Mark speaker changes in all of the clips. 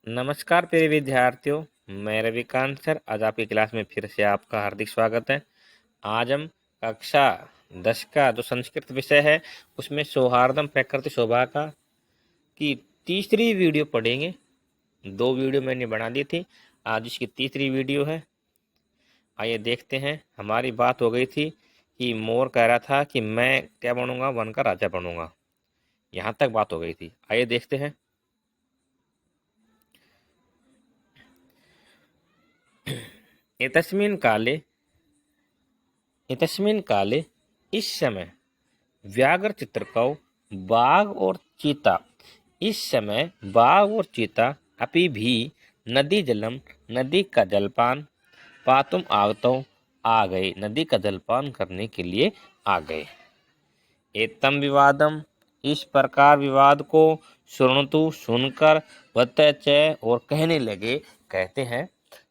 Speaker 1: नमस्कार प्रिय विद्यार्थियों, मैं रविकांत सर आज आपकी क्लास में फिर से आपका हार्दिक स्वागत है। आज हम कक्षा 10 का जो संस्कृत विषय है उसमें सौहार्दम प्रकृति शोभा का की तीसरी वीडियो पढ़ेंगे। 2 वीडियो मैंने बना दी थी, आज इसकी तीसरी वीडियो है। आइए देखते हैं। हमारी बात हो गई थी कि मोर कह रहा था कि मैं क्या बनूंगा, वन का राजा बनूंगा। यहाँ तक बात हो गई थी। आइए देखते हैं। एतस्मिन् काले इस समय व्याघ्र चित्रकौ बाघ और चीता इस समय बाघ और चीता अपि भी नदी जलम नदी का जलपान पातुम आगतौ आ गए, नदी का जलपान करने के लिए आ गए। एतम विवादम इस प्रकार विवाद को सुनतु सुनकर वत्तच और कहने लगे, कहते हैं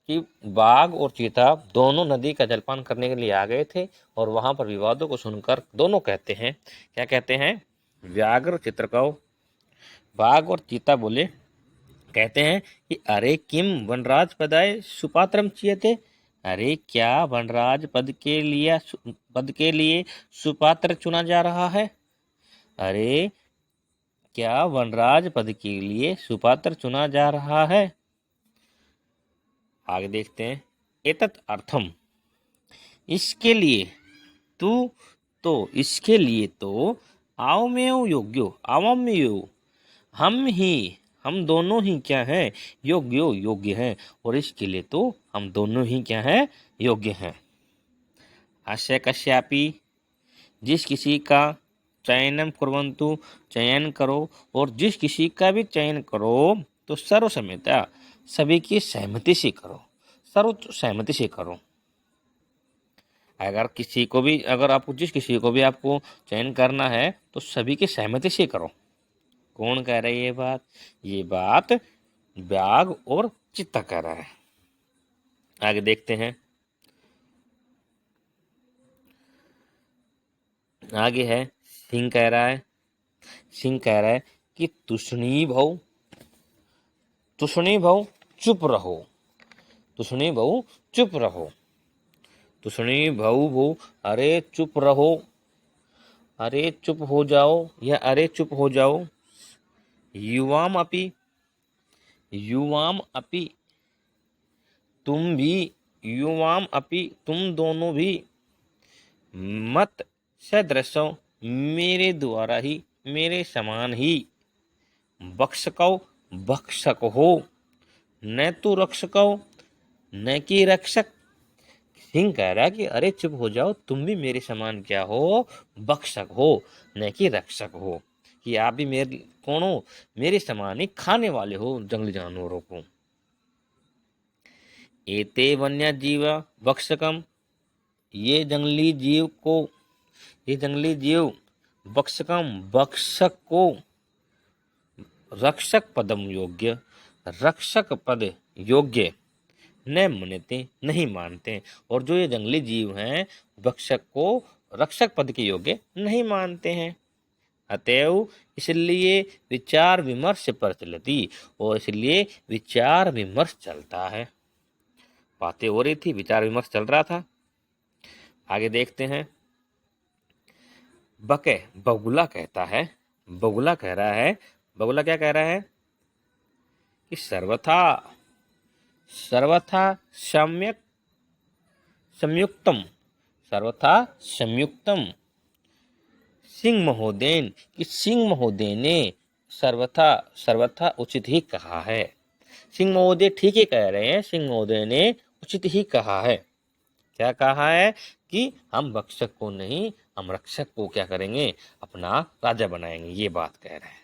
Speaker 1: कि बाघ और चीता दोनों नदी का जलपान करने के लिए आ गए थे और वहां पर विवादों को सुनकर दोनों कहते हैं, क्या कहते हैं? व्याघ्र चित्रकौ, बाघ और चीता बोले, कहते हैं कि अरे किम वनराज पदाय सुपात्रम चीयते, अरे क्या वनराज पद के लिए सुपात्र चुना जा रहा है? अरे क्या वनराज पद के लिए सुपात्र चुना जा रहा है? आगे देखते हैं। एतत् अर्थम, इसके लिए, तू तो इसके लिए तो आवमेव योग्यो आवमेव, हम दोनों ही क्या हैं? योग्य हैं, और इसके लिए तो हम दोनों ही क्या हैं? योग्य हैं। अस्य कस्यापि, जिस किसी का चयनम कुर्वन्तु, चयन करो, और जिस किसी का भी चयन करो तो सर्वसम्मता, सभी की सहमति से करो, सर्व सहमति से करो। अगर आपको जिस किसी को भी आपको चयन करना है तो सभी की सहमति से करो। कौन कह रहा है ये बात? ये बात व्याघ्र और चित्ता कह रहा है। आगे देखते हैं। आगे है सिंह कह रहा है, कि तुष्णी भव चुप रहो, तुष्णी भव चुप रहो, तुष्णी भव, अरे चुप रहो, अरे चुप हो जाओ, या अरे चुप हो जाओ। युवाम अपि, तुम भी, युवाम अपि, तुम दोनों भी, मत सदृशो, मेरे द्वारा ही, मेरे समान ही, भक्षक हो, न तो रक्षको, न कि रक्षक। सिंह कह रहा है कि अरे चुप हो जाओ, तुम भी मेरे समान क्या हो? भक्षक हो, न कि रक्षक हो, कि आप भी मेरे कौन हो? मेरे समान ही खाने वाले हो जंगली जानवरों को। एते वन्य जीव भक्षकम, ये जंगली जीव भक्षक को रक्षक पद योग्य न मनते, नहीं मानते, और जो ये जंगली जीव हैं भक्षक को रक्षक पद के योग्य नहीं मानते हैं। अतएव इसलिए विचार विमर्श प्रचलती, और इसलिए विचार विमर्श चलता है। बातें हो रही थी, विचार विमर्श चल रहा था। आगे देखते हैं। बगुला कहता है, बगुला कह रहा है, बगुला क्या कह रहा है? कि सर्वथा सम्यक संयुक्तम, सर्वथा संयुक्तम सिंह महोदय, कि सिंह महोदय ने सर्वथा उचित ही कहा है। सिंह महोदय ठीक ही कह रहे हैं, सिंह महोदय ने उचित ही कहा है। क्या कहा है? कि हम भक्षक को नहीं, हम रक्षक को क्या करेंगे? अपना राजा बनाएंगे, ये बात कह रहे हैं।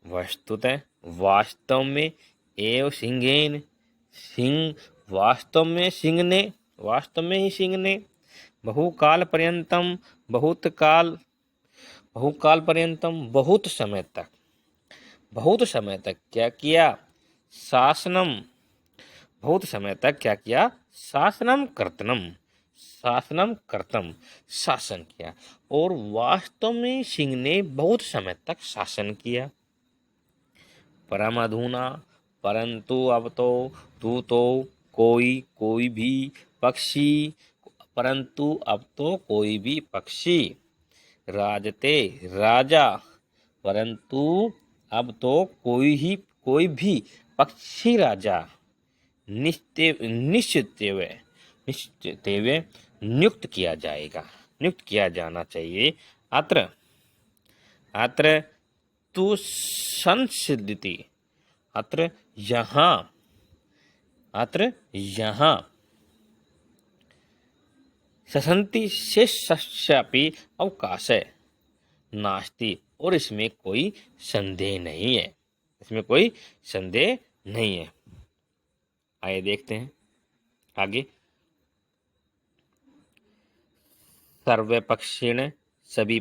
Speaker 1: वस्तुतः वास्तव में एव सिंहेन, सिंह वास्तव में ही सिंह ने बहुकाल पर्यंतम, बहुत समय तक क्या किया? शासनम कर्तम, शासन किया, और वास्तव में सिंह ने बहुत समय तक शासन किया। परंतु अब तो तू तो कोई भी पक्षी, परंतु अब तो कोई भी पक्षी, राजते राजा, परंतु अब तो कोई भी पक्षी राजा, निश्चित नियुक्त किया जाएगा, नियुक्त किया जाना चाहिए। अत्र अत्र तु संसिद्धि, अत्र यहाँ ससंति शेषस्यापि अवकाश नास्ति, और इसमें कोई संदेह नहीं है, इसमें कोई संदेह नहीं है। आइए देखते हैं आगे। सर्वे पक्षिण, सभी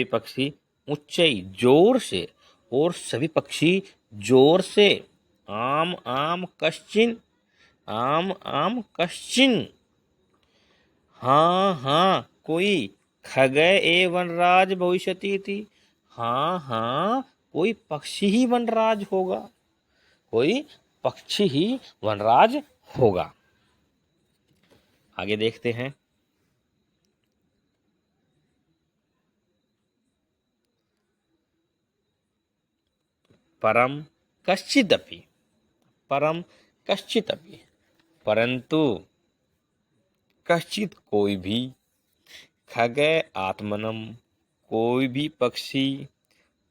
Speaker 1: पक्षी ऊंचाई जोर से, और सभी पक्षी जोर से, आम आम कश्चिन, हाँ हाँ कोई, खगय एव वनराज भविष्यति इति, हाँ हाँ कोई पक्षी ही वनराज होगा, कोई पक्षी ही वनराज होगा। आगे देखते हैं। परम कश्चिदपि, परंतु कश्चित कोई भी, खगय आत्मनम कोई भी पक्षी,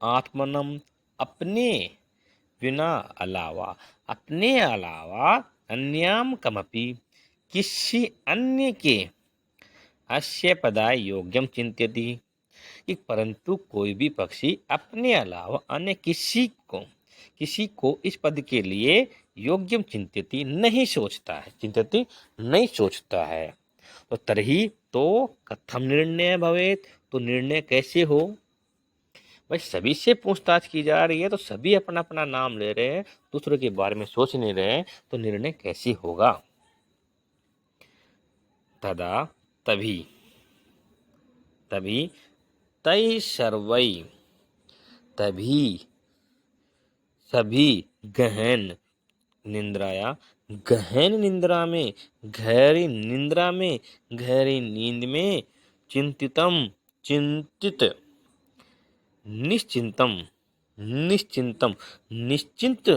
Speaker 1: आत्मनम अपने बिना अलावा, अपने अलावा, अन्याम कमपि किसी अन्य के, अस्य पदाय योग्यम चिंत्यति, कि परंतु कोई भी पक्षी अपने अलावा अन्य किसी को इस पद के लिए योग्यम चिंत्यति नहीं सोचता है, चिंत्यति नहीं सोचता है। तो तरही तो कथम निर्णय भवेत, तो निर्णय कैसे हो। भाई सभी से पूछताछ की जा रही है, तो सभी अपना अपना नाम ले रहे हैं, दूसरों के बारे में सोच नहीं रहे हैं, तो निर्णय कैसे होगा। तदा तभी तई सर्वई, तभी सभी गहन निंद्राया, गहन निंद्रा में, गहरी निंद्रा में, गहरी नींद में, चिंतित, निश्चिंत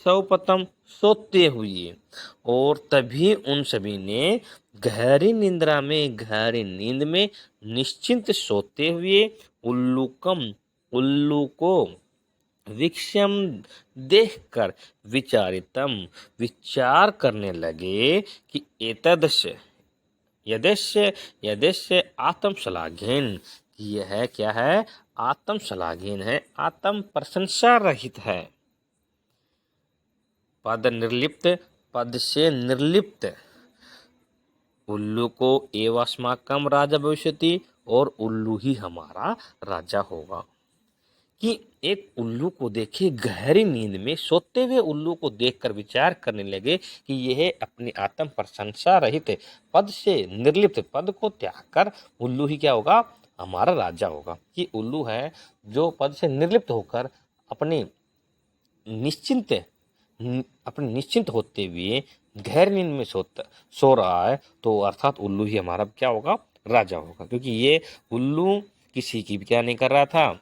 Speaker 1: सौपतम सोते हुए, और तभी उन सभी ने गहरी निंद्रा में, गहरी नींद में, निश्चिंत सोते हुए, उल्लू को विक्षम देखकर विचार करने लगे कि एतदस्य यदस्य आत्मश्लाघेन, यह क्या है, आत्मश्लाघेन है, आत्म प्रशंसा रहित है। पद से निर्लिप्त, उल्लू को एवास्माकम राजा भविष्यति, और उल्लू ही हमारा राजा होगा। कि एक उल्लू को देखे गहरी नींद में सोते हुए उल्लू को देखकर विचार करने लगे कि यह अपनी आत्म प्रशंसा रहित, पद से निर्लिप्त, पद को त्याग कर उल्लू ही क्या होगा, हमारा राजा होगा। कि उल्लू है जो पद से निर्लिप्त होकर अपने निश्चिंत होते हुए गहर नींद में सो रहा है, तो अर्थात उल्लू ही हमारा क्या होगा, राजा होगा। क्योंकि ये उल्लू किसी की भी क्या नहीं कर रहा था,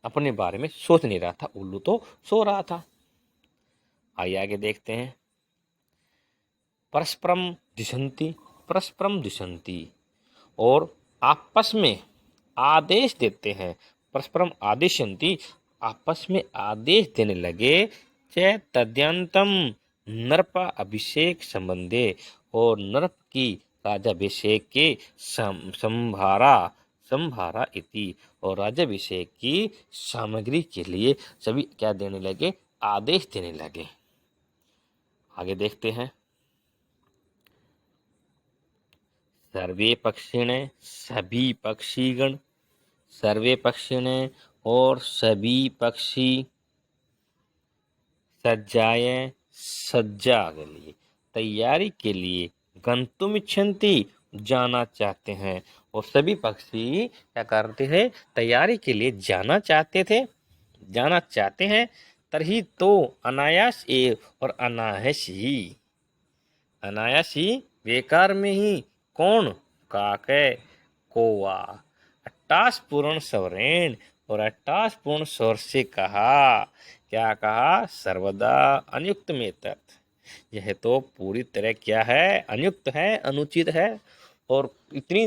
Speaker 1: अपने बारे में सोच नहीं रहा था, उल्लू तो सो रहा था। आइए आगे देखते हैं। परस्परम दिशंति, और आपस में आदेश देते हैं। परस्परम आदेशंति, आपस में आदेश देने लगे। च तद्यंतम नरप अभिषेक संबंधे, और नरप की राजाभिषेक के संभारा इति, और राज्याभिषेक की सामग्री के लिए सभी क्या देने लगे, आदेश देने लगे। आगे देखते हैं। सर्वे पक्षिणे, सभी पक्षीगण, सर्वे पक्षिणे, और सभी पक्षी, सज्जा के लिए, तैयारी के लिए, गंतुम इच्छन्ति, जाना चाहते हैं। और सभी पक्षी क्या करते हैं, तैयारी के लिए जाना चाहते थे। जाना चाहते हैं तरही तो अनायास एव और अनायास ही, अनायास ही बेकार में ही कौन काके कोवा। 28 पूर्ण स्वरेण और 28 पूर्ण स्वर से कहा, क्या कहा, सर्वदा अनुयुक्त में तत्। यह तो पूरी तरह क्या है, अनुयुक्त है, अनुचित है। और इतनी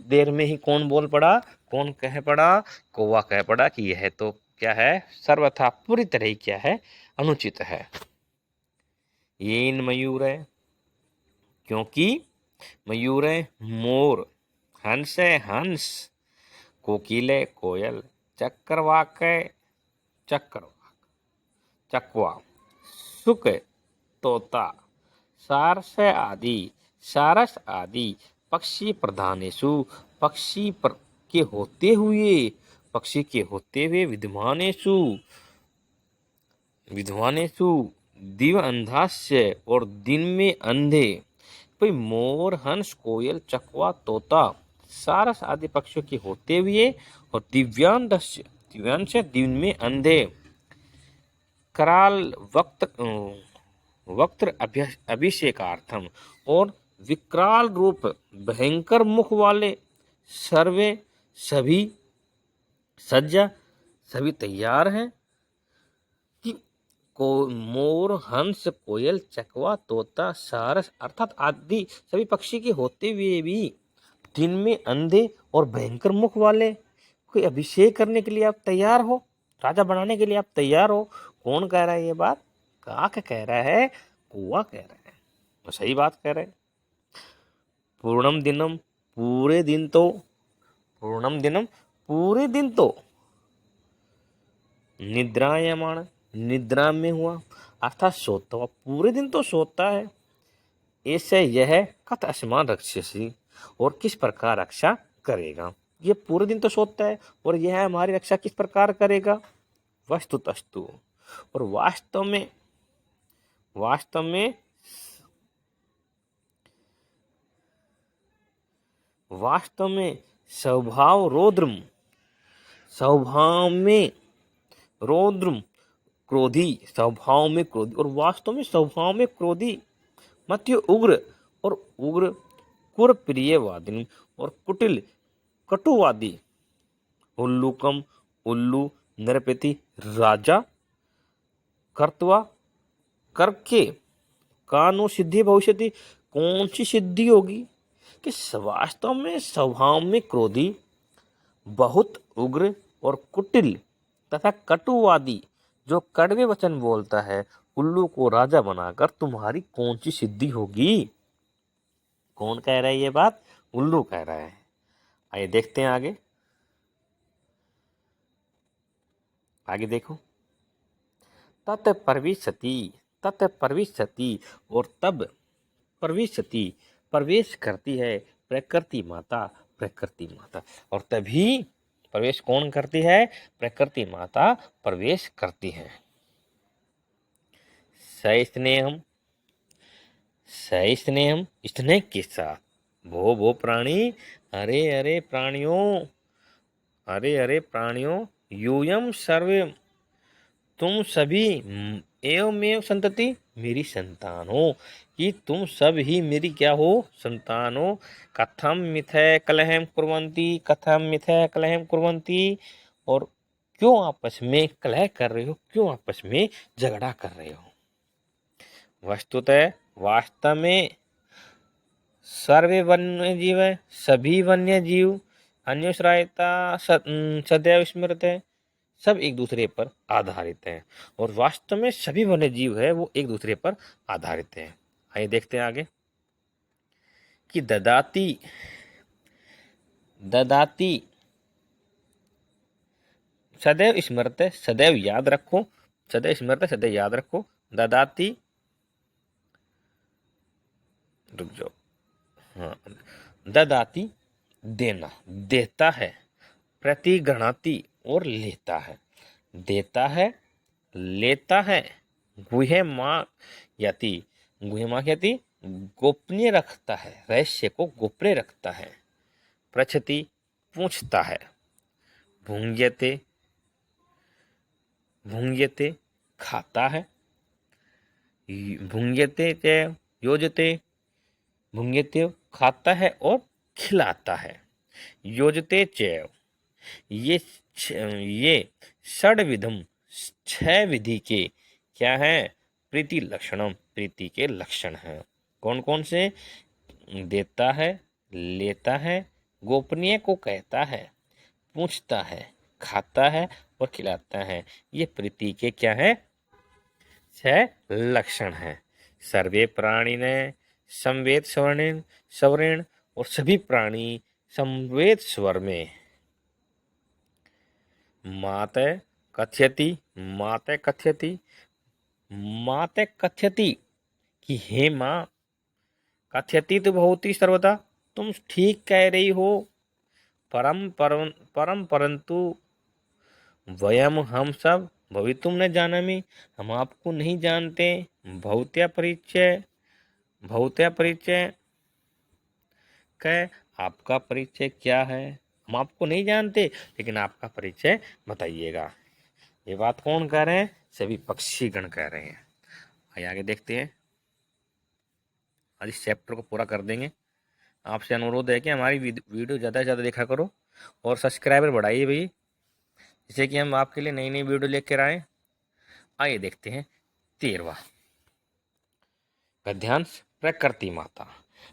Speaker 1: देर में ही कौन बोल पड़ा, कौन कह पड़ा, कौवा कह पड़ा कि यह तो क्या है, सर्वथा पूरी तरह ही क्या है, अनुचित है। येन मयूर है, क्योंकि मयूर है मोर, हंस है हंस, कोकिल है कोयल, चक्रवाक है चक्रवाक चकवा, सुक है तोता, सारस है आदि, सारस आदि पक्षी प्रधानेशु, पक्षी के होते हुए, पक्षी के होते हुए विद्यमानेशु, विद्वानेशु दिव अंधास्य और दिन में अंधे। भाई मोर हंस कोयल चकवा तोता सारस आदि पक्षियों के होते हुए और दिव्यांश, दिव्यांश दिन में अंधे। कराल वक्त अभिषेकार्थम और विकराल रूप भयंकर मुख वाले सर्वे सभी सज्जा, सभी तैयार हैं कि को मोर हंस कोयल चकवा तोता सारस अर्थात आदि सभी पक्षी के होते हुए भी दिन में अंधे और भयंकर मुख वाले कोई अभिषेक करने के लिए आप तैयार हो, राजा बनाने के लिए आप तैयार हो। कौन कह रहा है ये बात, काक कह रहा है, कौवा कह रहा है, तो सही बात कह रहे हैं। पूर्णम दिनम पूरे दिन तो, पूर्णम दिनम पूरे दिन तो, निद्रायमाण निद्रा में हुआ अर्थात सोता हुआ, पूरे दिन तो सोता है। ऐसे यह कथ असमान रक्षसी और किस प्रकार रक्षा करेगा, ये पूरे दिन तो सोता है और यह हमारी रक्षा किस प्रकार करेगा। वस्तुतस्तु और वास्तव में, वास्तव में, वास्तव में स्वभाव रौद्रम, स्वभाव में रौद्रम क्रोधी, स्वभाव में क्रोधी और वास्तव में स्वभाव में क्रोधी, मध्य उग्र और उग्र, कुर प्रियवादिनी और कुटिल कटुवादी, उल्लूकम उल्लू, नरपति राजा, कर्तवा करके, कानो सिद्धि भविष्यति कौन सी सिद्धि होगी, कि वास्तव में स्वभाव में क्रोधी, बहुत उग्र और कुटिल तथा कटुवादी जो कड़वे वचन बोलता है, उल्लू को राजा बनाकर तुम्हारी कौन सी सिद्धि होगी। कौन कह रहा है ये बात, उल्लू कह रहा है। आइए देखते हैं आगे, आगे देखो। तत् प्रविशति, तत् प्रविशति और तब प्रविशति प्रवेश करती है प्रकृति माता, प्रकृति माता और तभी प्रवेश कौन करती है, प्रकृति माता प्रवेश करती है। सस्नेहम, सस्नेहम स्नेह के साथ, भो प्राणी, अरे अरे प्राणियों, अरे अरे प्राणियों, यूयम सर्वे तुम सभी, एवमेव संतति मेरी संतान हो, कि तुम सब ही मेरी क्या हो, संतान हो। कथम मिथय कलहम कुर्वन्ति, कथम मिथय कलहम कुर्वन्ति और क्यों आपस में कलह कर रहे हो, क्यों आपस में झगड़ा कर रहे हो। वस्तुतः वास्तव में सर्वे वन्य जीव है, सभी वन्य जीव अन्योश्रायता सदैव स्मृत है, सब एक दूसरे पर आधारित हैं और वास्तव में सभी वन्य जीव है वो एक दूसरे पर आधारित हैं। आइए देखते हैं आगे कि ददाती, ददाती सदैव स्मृत है, सदैव याद रखो, सदैव स्मृत है, सदैव याद रखो। ददाती, रुक जाओ, हाँ, ददाती देना, देता है, प्रतिगृणाति और लेता है, देता है, लेता है, गुह्यमा यति, गुह्यमा यति गोपनीय रखता है, रहस्य को गोपनीय रखता है। पृच्छति पूछता है, भुंज्यते भुंज्यते खाता है, भुंज्यते च योजते, भुंज्यते खाता है और खिलाता है, योजते च ये ये षड्विधम छह विधि के क्या है, प्रीति लक्षणम प्रीति के लक्षण हैं। कौन कौन से? देता है, लेता है, गोपनीय को कहता है, पूछता है, खाता है और खिलाता है। ये प्रीति के क्या है? छह लक्षण हैं। सर्वे प्राणी ने संवेद स्वर्णेन स्वरेण, और सभी प्राणी संवेद स्वर में माते कथयति, माते कथयति, माते कथयति कि हे माँ, कथयति तो भवती सर्वदा, तुम ठीक कह रही हो, परम परंतु वयम हम सब भवितुम न जानामि, हम आपको नहीं जानते। भौत्या परिचय, भौत्या परिचय कह, आपका परिचय क्या है? हम आपको नहीं जानते, लेकिन आपका परिचय बताइएगा। ये बात कौन कह रहे हैं? सभी पक्षीगण कह रहे हैं। आइए आगे देखते हैं। आज इस चैप्टर को पूरा कर देंगे। आपसे अनुरोध है कि हमारी वीडियो ज़्यादा से ज़्यादा देखा करो और सब्सक्राइबर बढ़ाइए भाई, जिससे कि हम आपके लिए नई नई वीडियो लेकर आए। आइए देखते हैं 13वां गद्यांश। प्रकृति माता।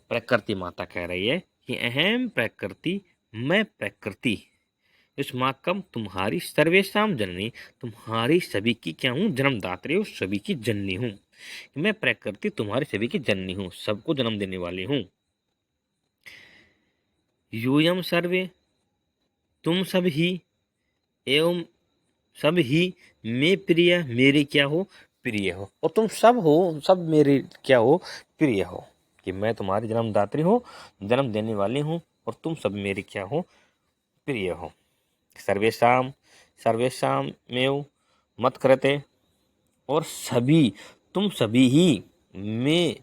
Speaker 1: प्रकृति माता कह रही है कि अहम प्रकृति, मैं प्रकृति, युष्माकम तुम्हारी सर्वेशाम जननी, तुम्हारी सभी की क्या हूँ? जन्मदात्री हूँ, सभी की जननी हूँ। मैं प्रकृति तुम्हारी सभी की जननी हूँ, सबको जन्म देने वाली हूँ। यूयम सर्वे, तुम सब ही, एवं सब ही मैं प्रिय, मेरे क्या हो? प्रिय हो। और तुम सब हो, सब मेरे क्या हो? प्रिय हो। कि मैं तुम्हारी जन्मदात्री हूँ, जन्म देने वाली हूँ, और तुम सब मेरे क्या हो? प्रिय हो। सर्वेशाम, सर्वेशाम मेव मत करते, और सभी, तुम सभी ही, मैं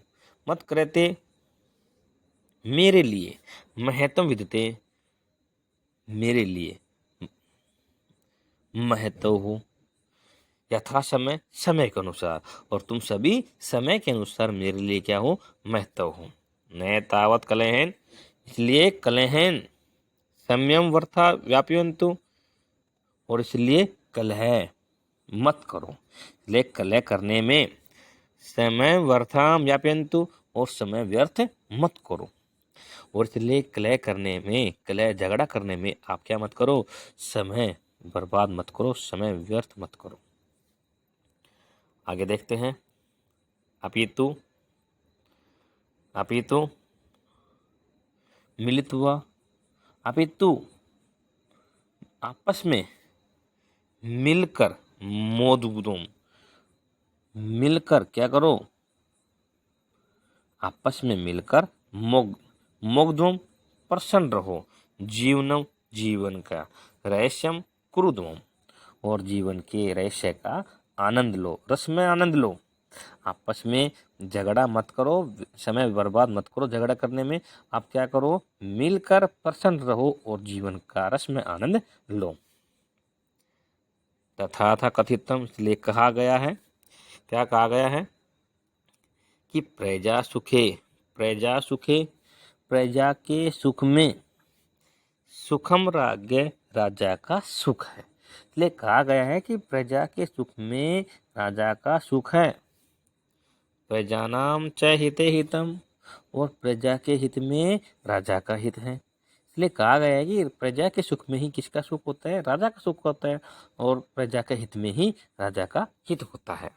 Speaker 1: मत करते, मेरे लिए, महत्व विदते, मेरे लिए महत्व हो, यथा समय, समय के अनुसार, और तुम सभी समय के अनुसार मेरे लिए क्या हो? महत्व हो। न तावत कलहन, इसलिए कलहन संयम वर्था व्यापयन्तु, और इसलिए कलह मत करो। इसलिए कलह करने में समय व्यर्थाम व्यापयन्तु, और समय व्यर्थ मत करो। और इसलिए कलह करने में, कलह झगड़ा करने में आप क्या मत करो? समय बर्बाद मत करो, समय व्यर्थ मत करो। आगे देखते हैं। अपितु, अपितु मिलित्वा, अपितु आपस में, मिलकर, मोदुदुम, मिलकर क्या करो? आपस में मिलकर, मोग्धुम प्रसन्न रहो, जीवनम जीवन का, रहस्यम क्रुद्धम, और जीवन के रहस्य का आनंद लो, रस में आनंद लो। आपस में झगड़ा मत करो, समय बर्बाद मत करो झगड़ा करने में। आप क्या करो? मिलकर प्रसन्न रहो और जीवन का रस में आनंद लो। तथा था कथितम, इसलिए कहा गया है, क्या कहा गया है? कि प्रजा सुखे, प्रजा सुखे, प्रजा के सुख में, सुखम राज्य, राजा का सुख है। इसलिए कहा गया है कि प्रजा के सुख में राजा का सुख है। प्रजानाम च हिते हितम, और प्रजा के हित में राजा का हित है। इसलिए कहा गया है कि प्रजा के सुख में ही किसका सुख होता है? राजा का सुख होता है, और प्रजा के हित में ही राजा का हित होता है।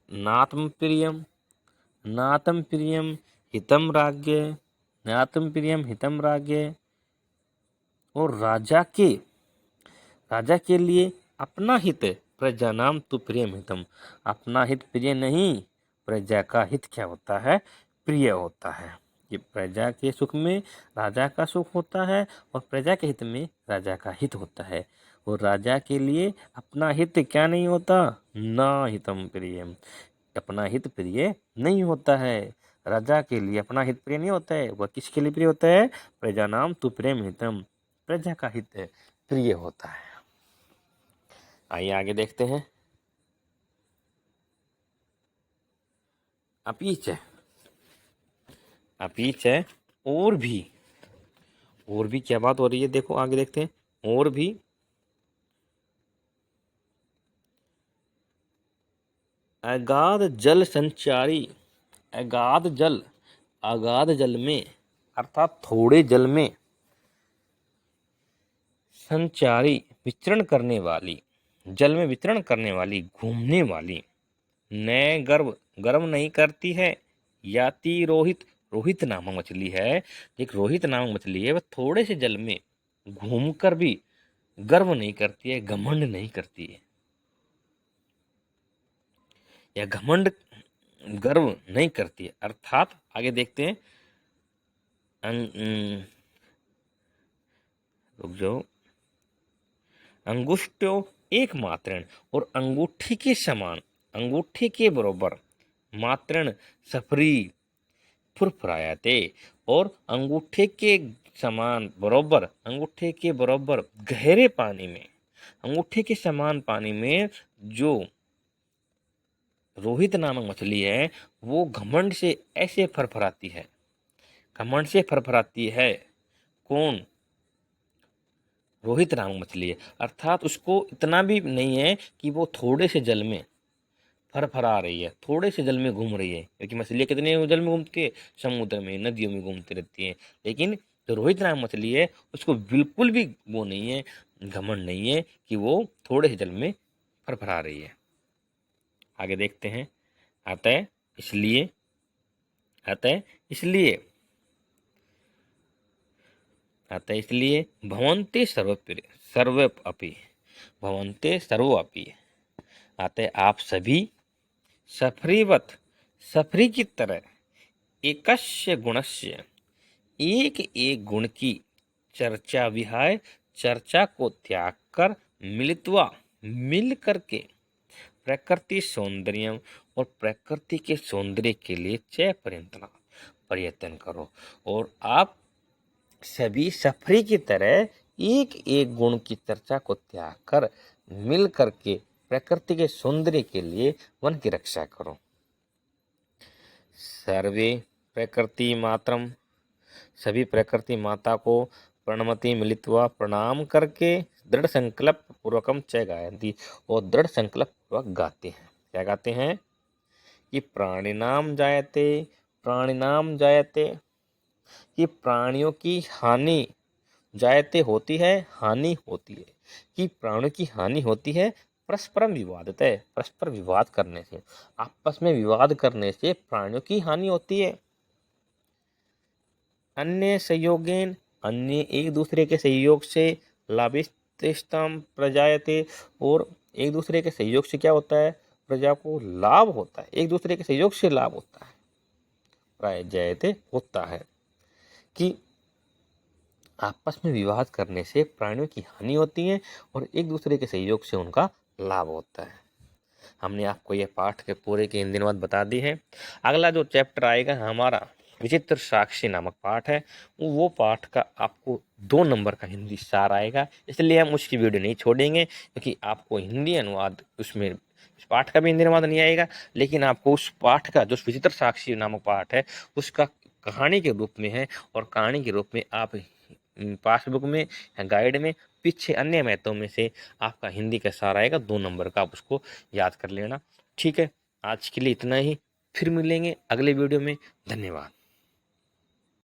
Speaker 1: नात्म प्रियम, नातम प्रियम हितम राज्ञ, नातम प्रियम हितम राज्ञ, और राजा के लिए अपना हित, प्रजा नाम तो प्रियम हितम, अपना हित प्रिय नहीं, प्रजा का हित क्या होता है? प्रिय होता है। कि प्रजा के सुख में राजा का सुख होता है, और प्रजा के हित में राजा का हित होता है। और राजा के लिए अपना हित क्या नहीं होता? ना हितम प्रियम, अपना हित प्रिय नहीं होता है। राजा के लिए अपना हित प्रिय नहीं होता है। वह किसके लिए प्रिय होता है? प्रजा नाम तो प्रेम हितम, प्रजा का हित प्रिय होता है। आइए आगे देखते हैं। अपीच है, अपीच है और भी क्या बात हो रही है, देखो आगे देखते हैं। और भी अगाध जल संचारी, अगाध जल, अगाध जल में अर्थात थोड़े जल में संचारी विचरण करने वाली, जल में विचरण करने वाली, घूमने वाली, न गर्व, गर्व नहीं करती है। याति रोहित, रोहित नामक मछली है, एक रोहित नामक मछली है, वह थोड़े से जल में घूमकर भी गर्व नहीं करती है, घमंड नहीं करती है, या घमंड गर्व नहीं करती है। अर्थात आगे देखते हैं। रुक जाओ। अंगुष्ठ्यो एक मात्रण और अंगूठी के समान, अंगूठी के बराबर, मात्रण सफरी फुरफुराते, और अंगूठे के समान बराबर, अंगूठे के बराबर गहरे पानी में, अंगूठे के समान पानी में जो रोहित नामक मछली है वो घमंड से ऐसे फरफराती है, घमंड से फरफराती है। कौन? रोहित नामक मछली है। अर्थात उसको इतना भी नहीं है कि वो थोड़े से जल में फरफरा रही है, थोड़े से जल में घूम रही है, क्योंकि मछलियाँ कितने जल में घूमती है, समुद्र में, नदियों में घूमती रहती हैं। लेकिन जो रोहित नामक मछली है उसको बिल्कुल भी वो नहीं है, घमंड नहीं है कि वो थोड़े से जल में फरफरा रही है। आगे देखते हैं। अतः इसलिए, अतः इसलिए, अतः इसलिए भवन्ते सर्वप्रिय सर्व अपि, भवन्ते सर्व अपि, अतः आप सभी सफरीवत, सफरी की तरह, एकस्य गुणस्य, एक एक गुण की चर्चा विहाय, चर्चा को त्याग कर, मिलित्वा मिल करके, प्रकृति सौंदर्य और प्रकृति के सौंदर्य के लिए चय प्रयत्न, प्रयत्न करो। और आप सभी सफरी की तरह एक एक गुण की चर्चा को त्याग कर मिल करके प्रकृति के सौंदर्य के लिए वन की रक्षा करो। सर्वे प्रकृति मात्रम, सभी प्रकृति माता को प्रणमति मिलित्वा प्रणाम करके दृढ़ संकल्प पूर्वकम च गायन्ति, और दृढ़ संकल्प पूर्वक गाते हैं। क्या गाते हैं? कि प्राणिनाम जायते, प्राणिनाम जायते, कि प्राणियों की हानि, जायते होती है, हानि होती है, कि प्राणियों की हानि होती है परस्परम विवादत है, परस्पर विवाद करने से, आपस में विवाद करने से प्राणियों की हानि होती है। अन्य संयोगेन, अन्य एक दूसरे के सहयोग से, लाभिस्तेषताम प्रजायते, और एक दूसरे के सहयोग से क्या होता है? प्रजा को लाभ होता है, एक दूसरे के सहयोग से लाभ होता है। प्रजायते होता है कि आपस में विवाद करने से प्राणियों की हानि होती है और एक दूसरे के सहयोग से उनका लाभ होता है। हमने आपको यह पाठ के पूरे के हिंदी अनुवाद बता दी है। अगला जो चैप्टर आएगा हमारा विचित्र साक्षी नामक पाठ है, वो पाठ का आपको 2 नंबर का हिंदी सार आएगा, इसलिए हम उसकी वीडियो नहीं छोड़ेंगे, क्योंकि आपको हिंदी अनुवाद उसमें, इस पाठ का भी हिंदी अनुवाद नहीं आएगा, लेकिन आपको उस पाठ का जो विचित्र साक्षी नामक पाठ है उसका कहानी के रूप में है, और कहानी के रूप में आप पासबुक में या गाइड में पीछे अन्य मैथों में से आपका हिंदी का सार आएगा 2 नंबर का, आप उसको याद कर लेना। ठीक है, आज के लिए इतना ही, फिर मिलेंगे अगले वीडियो में। धन्यवाद।